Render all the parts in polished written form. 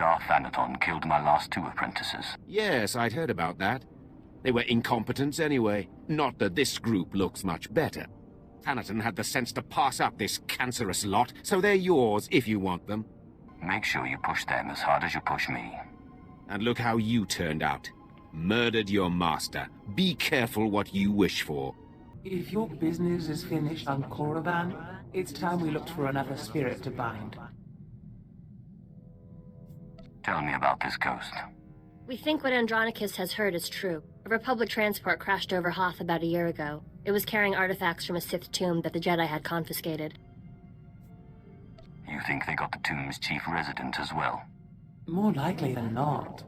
Darth killed my last two apprentices. Yes, I'd heard about that. They were incompetents anyway. Not that this group looks much better. Thanaton had the sense to pass up this cancerous lot, so they're yours if you want them. Make sure you push them as hard as you push me. And look how you turned out. Murdered your master. Be careful what you wish for. If your business is finished on Korriban, it's time we looked for another spirit to bind. Tell me about this ghost. We think what Andronicus has heard is true. A Republic transport crashed over Hoth about a year ago. It was carrying artifacts from a Sith tomb that the Jedi had confiscated. You think they got the tomb's chief resident as well? More likely than not.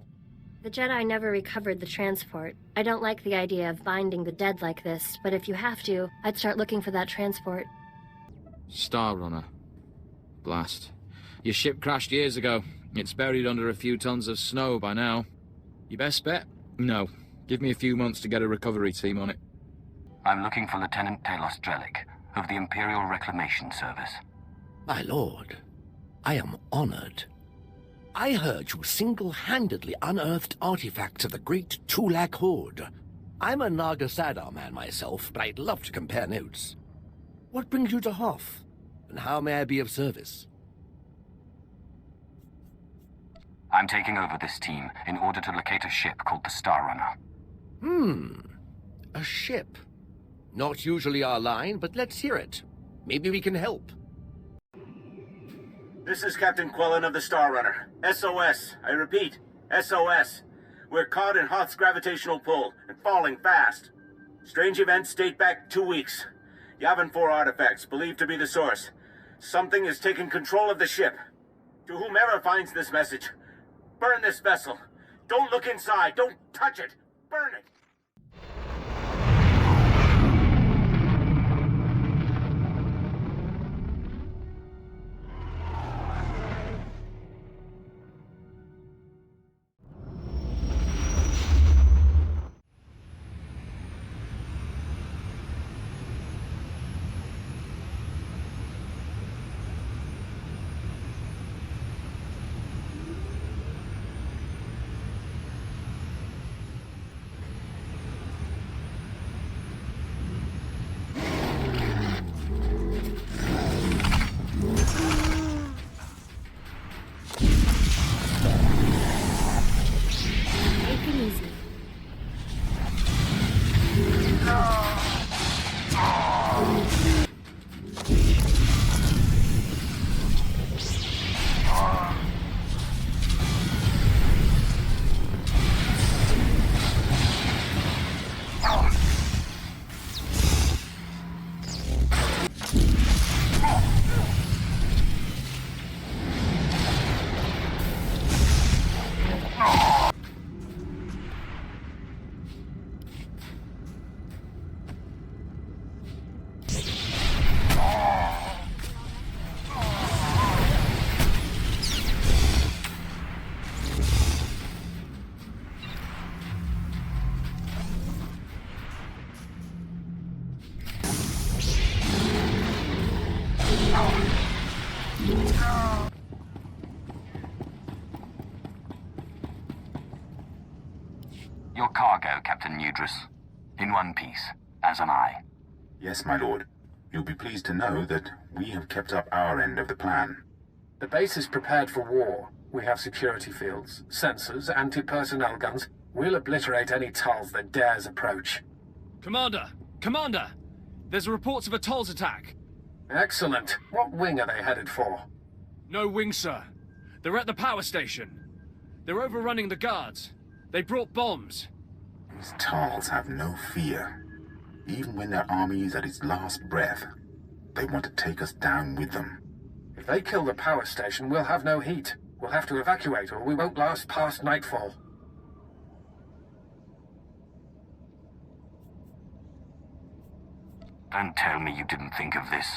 The Jedi never recovered the transport. I don't like the idea of binding the dead like this, but if you have to, I'd start looking for that transport. Star Runner. Blast. Your ship crashed years ago. It's buried under a few tons of snow by now. Your best bet? No. Give me a few months to get a recovery team on it. I'm looking for Lieutenant Talos Drellick of the Imperial Reclamation Service. My lord, I am honored. I heard you single-handedly unearthed artifacts of the great Tulak Horde. I'm a Naga Sadar man myself, but I'd love to compare notes. What brings you to Hoth, and how may I be of service? I'm taking over this team in order to locate a ship called the Star Runner. A ship. Not usually our line, but let's hear it. Maybe we can help. This is Captain Quellen of the Star Runner. SOS. I repeat, SOS. We're caught in Hoth's gravitational pull and falling fast. Strange events date back 2 weeks. Yavin 4 artifacts, believed to be the source. Something has taken control of the ship. To whomever finds this message, burn this vessel. Don't look inside. Don't touch it. Burn it. Your cargo, Captain Nudris. In one piece, as am I. Yes, my lord. You'll be pleased to know that we have kept up our end of the plan. The base is prepared for war. We have security fields, sensors, anti-personnel guns. We'll obliterate any Tulls that dares approach. Commander! Commander! There's reports of a Tull's attack. Excellent. What wing are they headed for? No wing, sir. They're at the power station. They're overrunning the guards. They brought bombs. These Tulls have no fear. Even when their army is at its last breath, they want to take us down with them. If they kill the power station, we'll have no heat. We'll have to evacuate or we won't last past nightfall. Don't tell me you didn't think of this.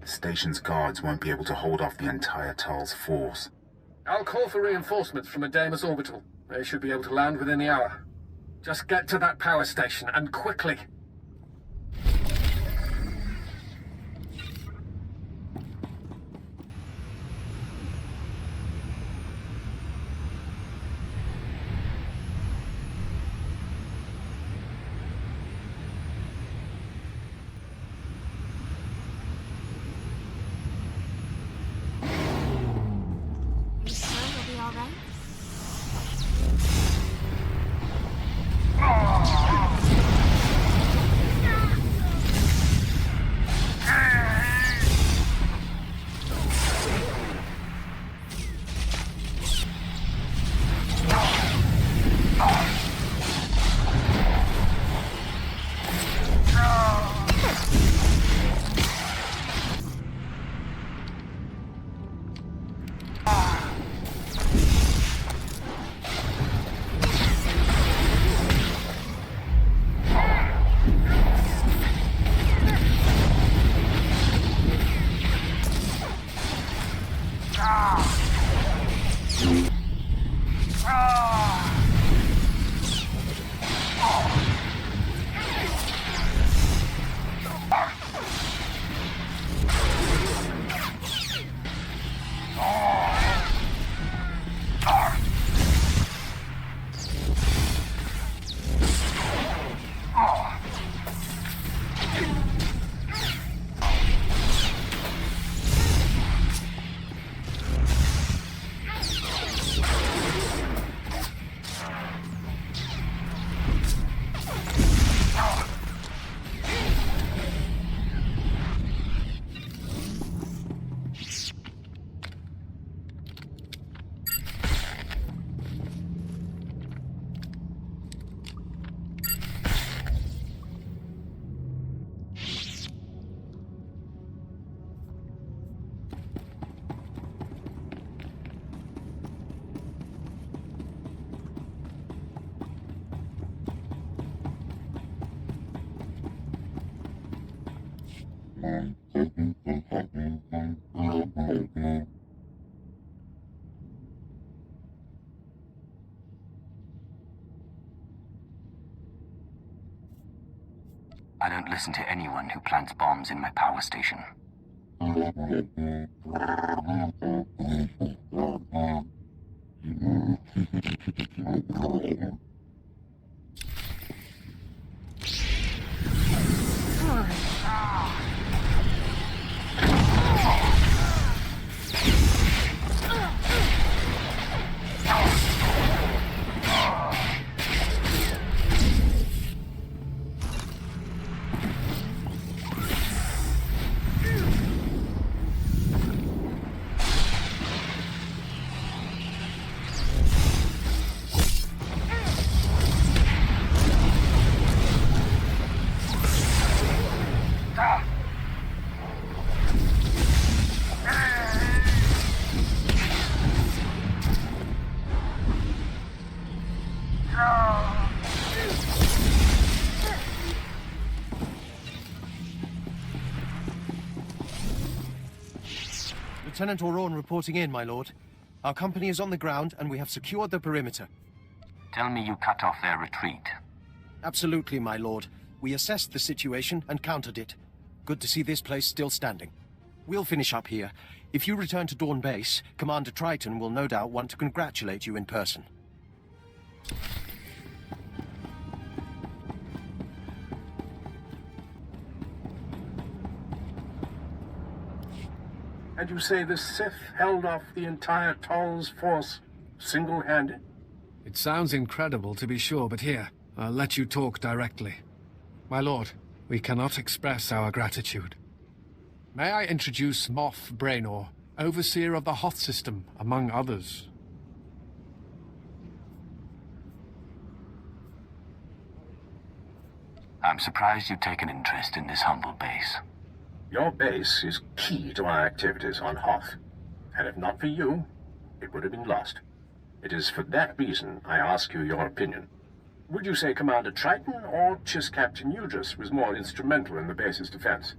The station's guards won't be able to hold off the entire Tull's force. I'll call for reinforcements from a Damus orbital. They should be able to land within the hour. Just get to that power station, and quickly. I don't listen to anyone who plants bombs in my power station. Lieutenant Auron reporting in, my lord. Our company is on the ground, and we have secured the perimeter. Tell me you cut off their retreat. Absolutely, my lord. We assessed the situation and countered it. Good to see this place still standing. We'll finish up here. If you return to Dawn Base, Commander Triton will no doubt want to congratulate you in person. And you say the Sith held off the entire Toll's force, single-handed? It sounds incredible, to be sure, but here, I'll let you talk directly. My lord, we cannot express our gratitude. May I introduce Moff Braynor, overseer of the Hoth system, among others. I'm surprised you take an interest in this humble base. Your base is key to our activities on Hoth, and if not for you, it would have been lost. It is for that reason I ask you your opinion. Would you say Commander Triton or just Captain Udris was more instrumental in the base's defense?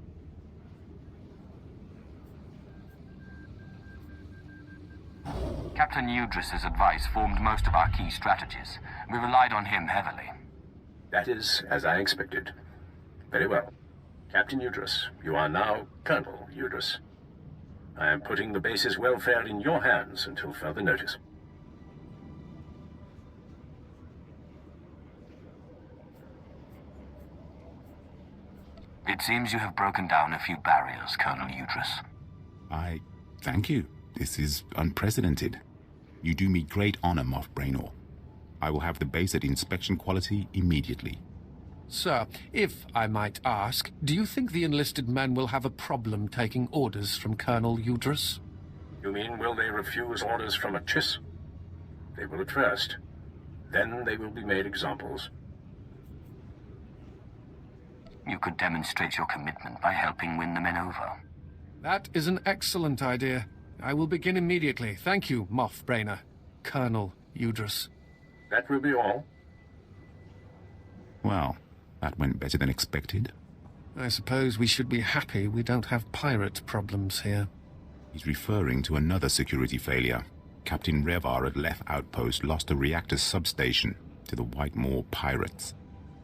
Captain Udris's advice formed most of our key strategies. We relied on him heavily. That is as I expected. Very well. Captain Udris, you are now Colonel Udris. I am putting the base's welfare in your hands until further notice. It seems you have broken down a few barriers, Colonel Udris. I thank you. This is unprecedented. You do me great honor, Moff Braynor. I will have the base at inspection quality immediately. Sir, if I might ask, do you think the enlisted men will have a problem taking orders from Colonel Udris? You mean, will they refuse orders from a Chiss? They will at first. Then they will be made examples. You could demonstrate your commitment by helping win the men over. That is an excellent idea. I will begin immediately. Thank you, Moff Braynor. Colonel Udris. That will be all. Well, that went better than expected. I suppose we should be happy we don't have pirate problems here. He's referring to another security failure. Captain Revar at Leth Outpost lost a reactor substation to the White Moor pirates.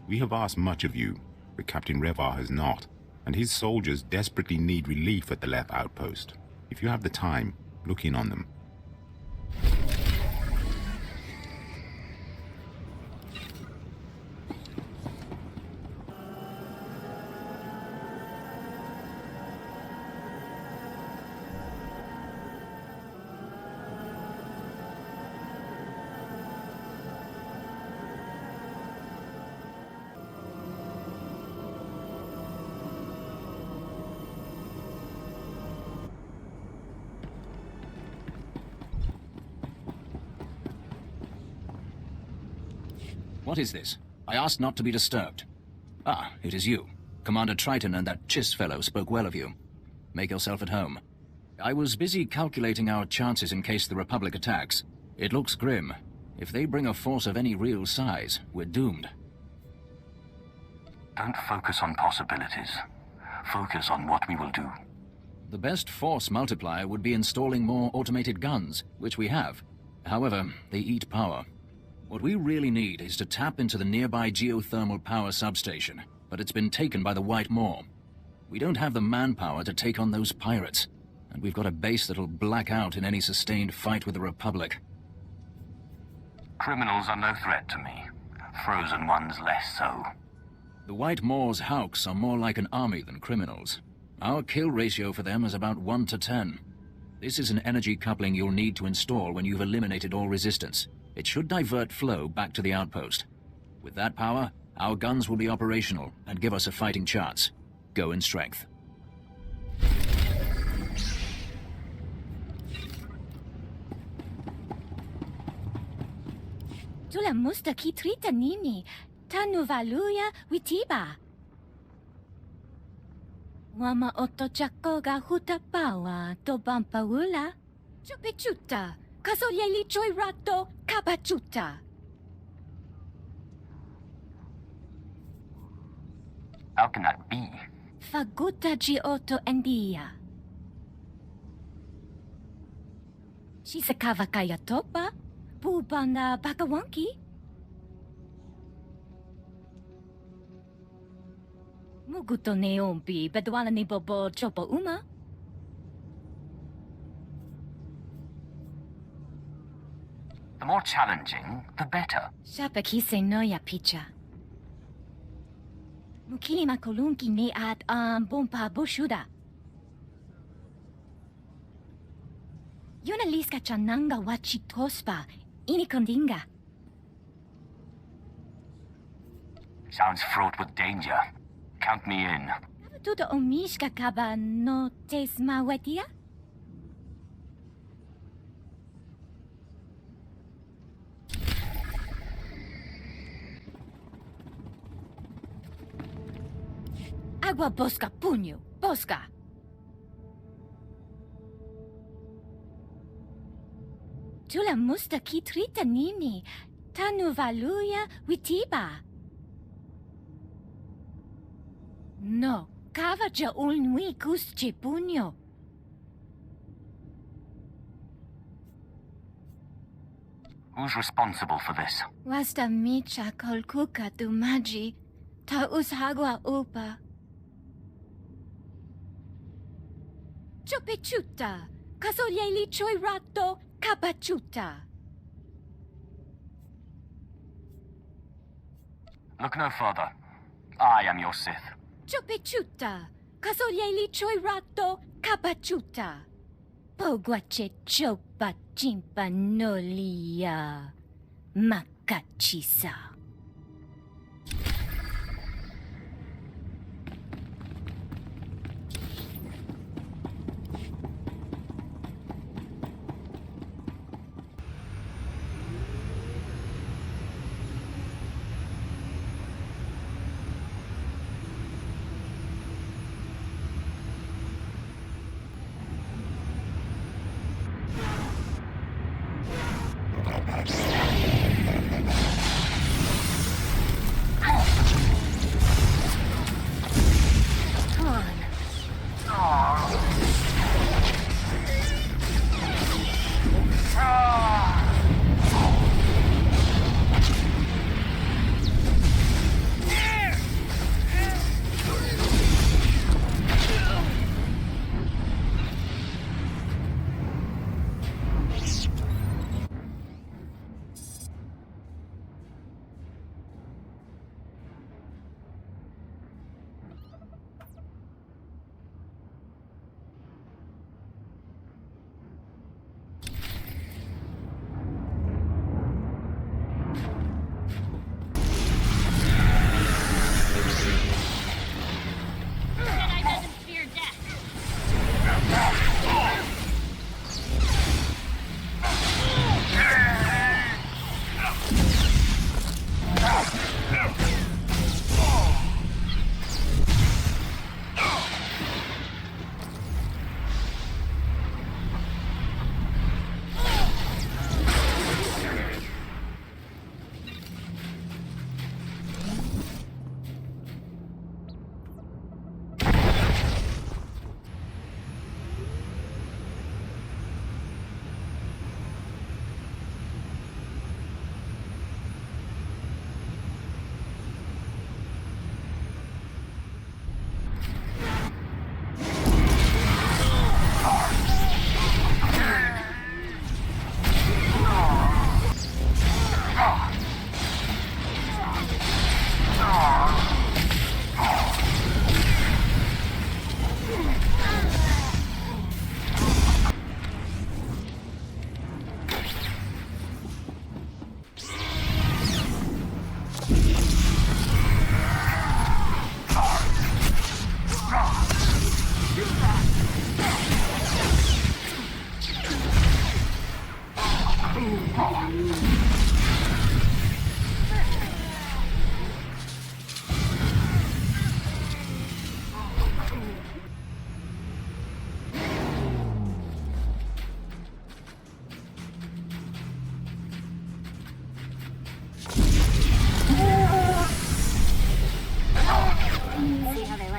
We have asked much of you, but Captain Revar has not, and his soldiers desperately need relief at the Leth Outpost. If you have the time, look in on them. What is this? I asked not to be disturbed. Ah, it is you. Commander Triton and that Chiss fellow spoke well of you. Make yourself at home. I was busy calculating our chances in case the Republic attacks. It looks grim. If they bring a force of any real size, we're doomed. Don't focus on possibilities. Focus on what we will do. The best force multiplier would be installing more automated guns, which we have. However, they eat power. What we really need is to tap into the nearby geothermal power substation, but it's been taken by the White Moor. We don't have the manpower to take on those pirates, and we've got a base that'll black out in any sustained fight with the Republic. Criminals are no threat to me. Frozen ones less so. The White Moor's Hawks are more like an army than criminals. Our kill ratio for them is about 1 to 10. This is an energy coupling you'll need to install when you've eliminated all resistance. It should divert flow back to the outpost. With that power, our guns will be operational and give us a fighting chance. Go in strength. Tula musta kitrita nini, tanuvaluya witiba. Wama otochakoga hutapawa to bampaula. Chupichuta. Kasolyeli choy rato kabachuta. How can that be? Faguta gioto endia. Shisakava kaya topa, bubana bakawanki. Muguto neompi bedwala ni bobo chopo uma. The more challenging, the better. Shapakise noya picha. Mukili makolunki ne at bompa bushuda. Yuna liska chananga wachi tospa, inikondinga. Sounds fraught with danger. Count me in. Tuto omishka kaba no tesma wetia? Agua bosca puño, bosca. Tula musta kitrita nini, tanuvaluya witiba. No, kavaja ulnui kusche puño. Who's responsible for this? Wasta micha kolkuka tumaji, ta ushagwa upa. Chopechuta, kasolyeli choy rato kapachuta. Look no further. I am your Sith. Chopechuta, kasolyeli choy rato kapachuta. Pogwache chopa chimpa nolia makachisa. Oh!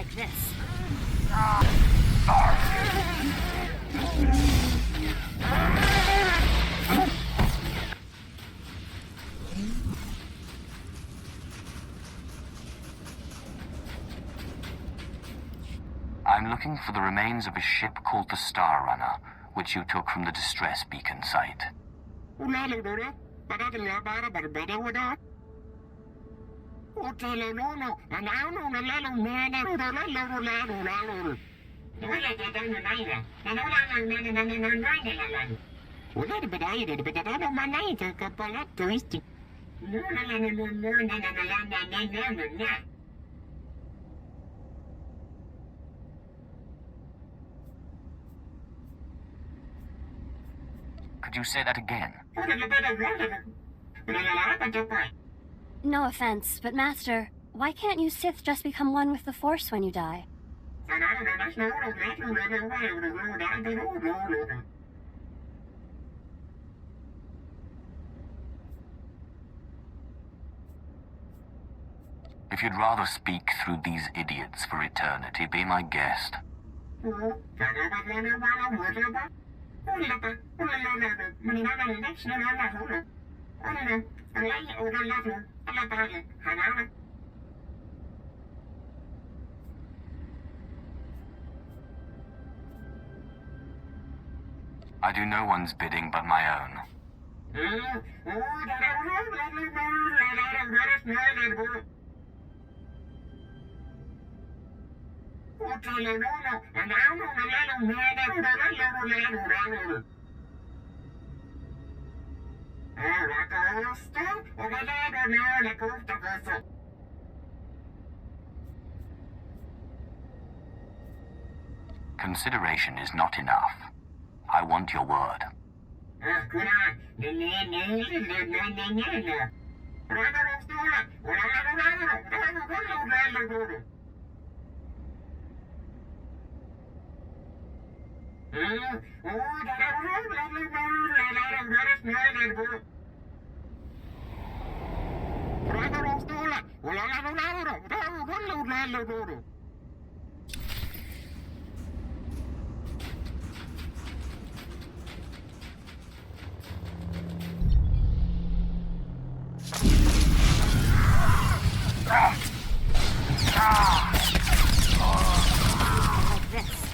like this. I'm looking for the remains of a ship called the Star Runner, which you took from the distress beacon site. Could you say that again? No offense, but Master, why can't you Sith just become one with the Force when you die? If you'd rather speak through these idiots for eternity, be my guest. I do no one's bidding but my own. Consideration is not enough. I want your word. Like this.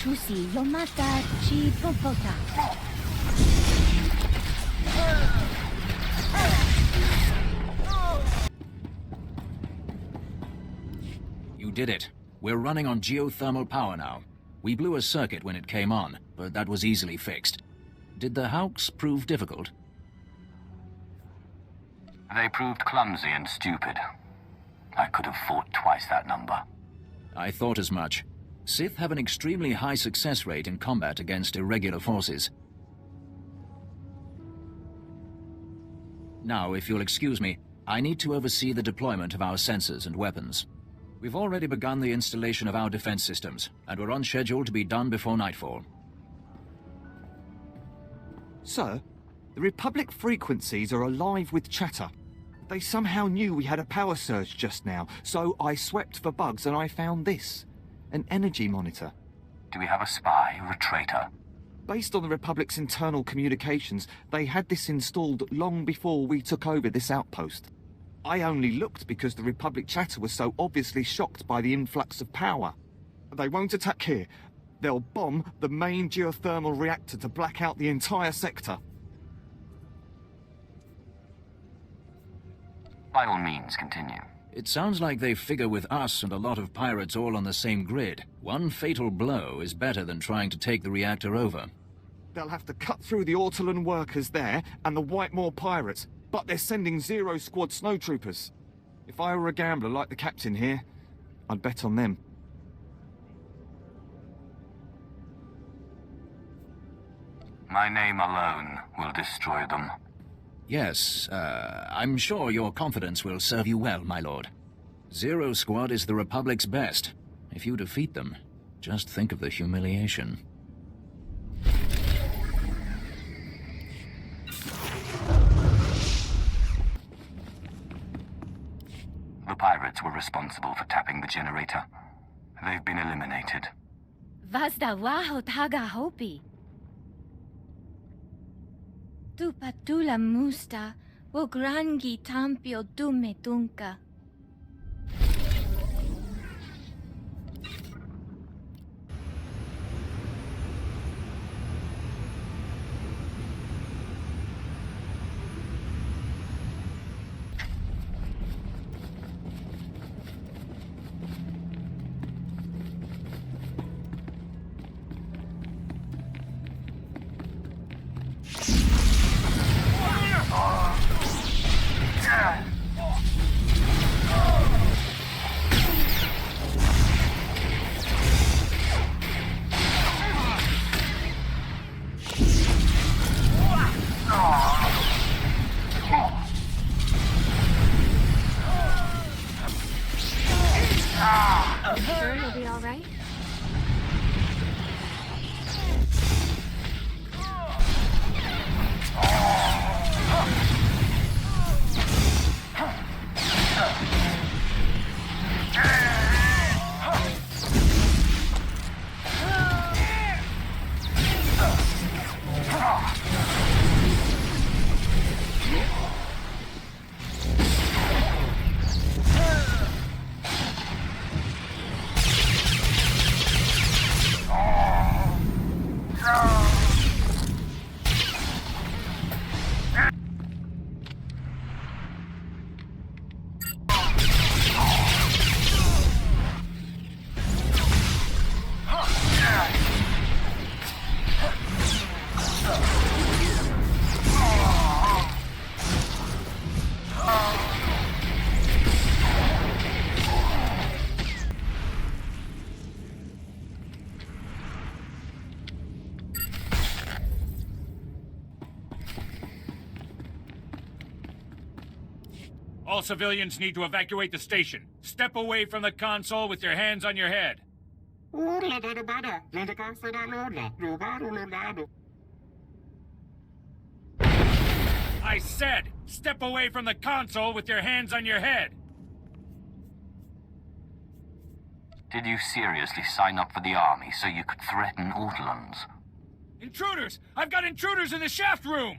Chusi, Yomata, Chi Popota. You did it. We're running on geothermal power now. We blew a circuit when it came on, but that was easily fixed. Did the Hawks prove difficult? They proved clumsy and stupid. I could have fought twice that number. I thought as much. Sith have an extremely high success rate in combat against irregular forces. Now, if you'll excuse me, I need to oversee the deployment of our sensors and weapons. We've already begun the installation of our defense systems, and we're on schedule to be done before nightfall. Sir, the Republic frequencies are alive with chatter. They somehow knew we had a power surge just now, so I swept for bugs and I found this. An energy monitor. Do we have a spy or a traitor? Based on the Republic's internal communications, they had this installed long before we took over this outpost. I only looked because the Republic chatter was so obviously shocked by the influx of power. They won't attack here. They'll bomb the main geothermal reactor to black out the entire sector. By all means, continue. It sounds like they figure with us and a lot of pirates all on the same grid, one fatal blow is better than trying to take the reactor over. They'll have to cut through the Ortolan workers there and the Whitemore pirates, but they're sending Zero Squad snowtroopers. If I were a gambler like the captain here, I'd bet on them. My name alone will destroy them. Yes, I'm sure your confidence will serve you well, my lord. Zero Squad is the Republic's best. If you defeat them, just think of the humiliation. The pirates were responsible for tapping the generator. They've been eliminated. Vazda waho taga hopi. Tu patula musta, wo grangi tampio dume dunka. Sure you'll be all right? All civilians need to evacuate the station. Step away from the console with your hands on your head. I said, step away from the console with your hands on your head. Did you seriously sign up for the army so you could threaten Ortolans? Intruders! I've got intruders in the shaft room!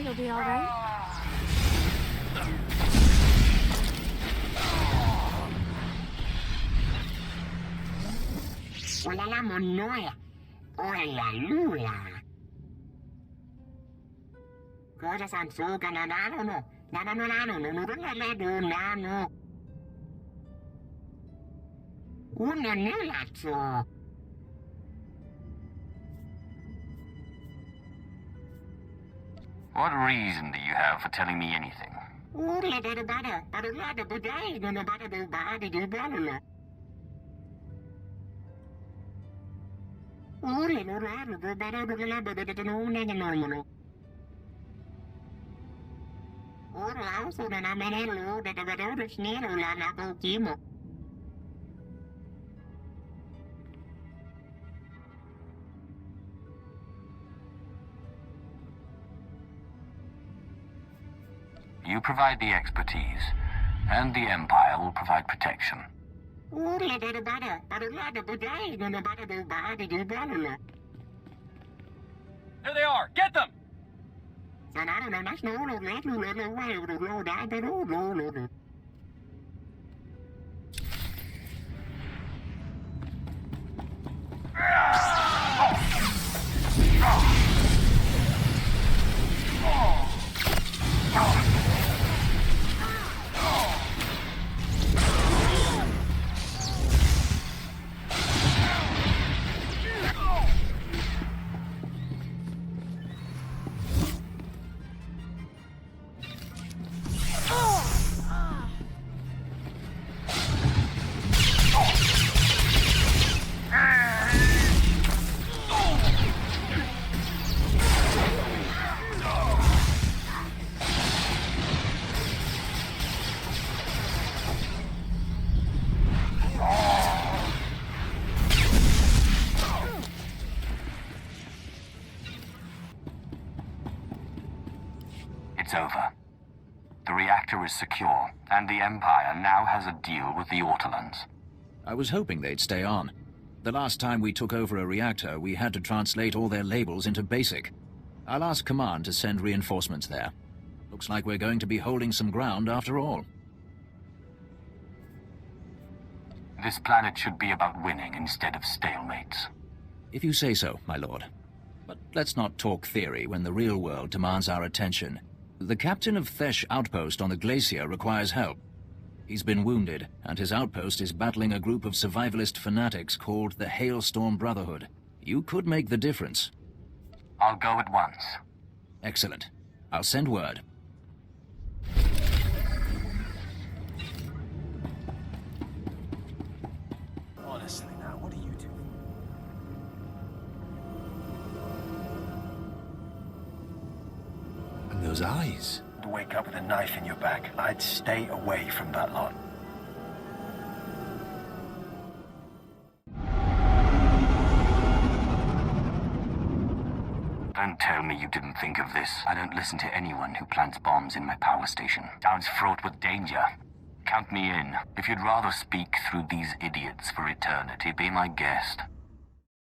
You'll be all right. Hola monoya. Hola lula. Cosa san so ganano no. No. Uno nulazzo. What reason do you have for telling me anything? You provide the expertise, and the Empire will provide protection. There they are! Get them! It's over. The reactor is secure, and the Empire now has a deal with the Ortolans. I was hoping they'd stay on. The last time we took over a reactor, we had to translate all their labels into BASIC. I'll ask Command to send reinforcements there. Looks like we're going to be holding some ground after all. This planet should be about winning instead of stalemates. If you say so, my lord. But let's not talk theory when the real world demands our attention. The captain of Thesh outpost on the glacier requires help. He's been wounded, and his outpost is battling a group of survivalist fanatics called the Hailstorm Brotherhood. You could make the difference. I'll go at once. Excellent. I'll send word. Honestly now, what are you doing? And those eyes. To wake up with a knife in your back, I'd stay away from that lot. Don't tell me you didn't think of this. I don't listen to anyone who plants bombs in my power station. Sounds fraught with danger. Count me in. If you'd rather speak through these idiots for eternity, be my guest.